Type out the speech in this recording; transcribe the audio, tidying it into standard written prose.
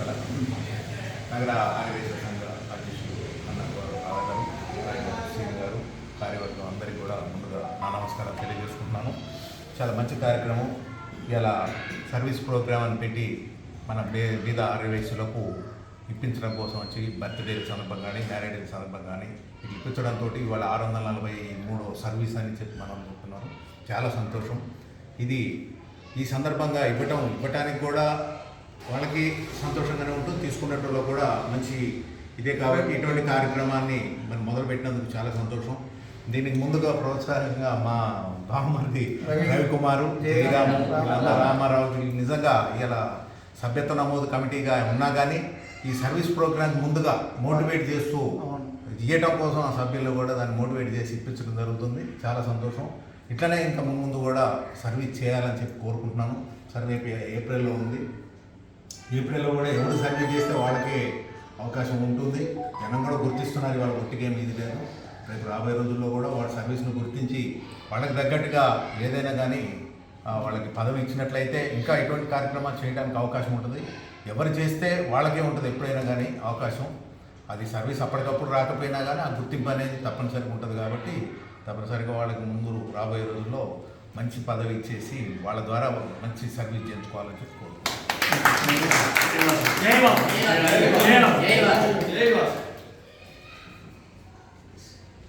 ఇక్కడ నగర ఆర్యవేశ సంఘ అధ్యక్షులు అన్నగారు శ్రీని గారు కార్యవర్గం అందరికీ కూడా ముందుగా నా నమస్కారం తెలియజేసుకుంటున్నాను. చాలా మంచి కార్యక్రమం. ఇలా సర్వీస్ ప్రోగ్రామ్ అని పెట్టి మన బీద ఆర్యవేశులకు ఇప్పించడం కోసం వచ్చి బర్త్డే సందర్భం కానీ మ్యారేజ్ సందర్భం కానీ ఇది ఇప్పించడంతో ఇవాళ 643 సర్వీస్ అని చెప్పి మనం చెప్తున్నాము. చాలా సంతోషం. ఇది ఈ సందర్భంగా ఇవ్వటానికి కూడా వాళ్ళకి సంతోషంగానే ఉంటుంది, తీసుకున్నట్లో కూడా మంచి ఇదే కాబట్టి ఇటువంటి కార్యక్రమాన్ని మనం మొదలుపెట్టినందుకు చాలా సంతోషం. దీనికి ముందుగా ప్రోత్సాహంగా మా బామ్మర్ది రవికుమారు, జయరాము, రామారావు నిజంగా ఇలా సభ్యత్వ నమోదు కమిటీగా ఉన్నా కానీ ఈ సర్వీస్ ప్రోగ్రామ్ ముందుగా మోటివేట్ చేస్తూ ఇవ్వటం కోసం ఆ సభ్యులు కూడా దాన్ని మోటివేట్ చేసి ఇప్పించడం జరుగుతుంది. చాలా సంతోషం. ఇట్లనే ఇంకా ముందు కూడా సర్వీస్ చేయాలని చెప్పి కోరుకుంటున్నాను. సర్వే ఏప్రిల్లో ఉంది. ఏప్రిల్లో కూడా ఎవరు సర్వే చేస్తే వాళ్ళకి అవకాశం ఉంటుంది. జనం కూడా గుర్తిస్తున్నారు. వాళ్ళ గుర్తికేం ఇది లేదు. రేపు రాబోయే రోజుల్లో కూడా వాళ్ళ సర్వీస్ను గుర్తించి వాళ్ళకి తగ్గట్టుగా ఏదైనా కానీ వాళ్ళకి పదవి ఇచ్చినట్లయితే ఇంకా ఇటువంటి కార్యక్రమాలు చేయడానికి అవకాశం ఉంటుంది. ఎవరు చేస్తే వాళ్ళకే ఉంటుంది ఎప్పుడైనా కానీ అవకాశం. అది సర్వీస్ అప్పటికప్పుడు రాకపోయినా కానీ ఆ గుర్తింపు అనేది తప్పనిసరిగా ఉంటుంది. కాబట్టి తప్పనిసరిగా వాళ్ళకి ముందు రాబోయే రోజుల్లో మంచి పదవి ఇచ్చేసి వాళ్ళ ద్వారా మంచి సర్వీస్ చేయించుకోవాలని చెప్పి కోరుకుంటున్నాను.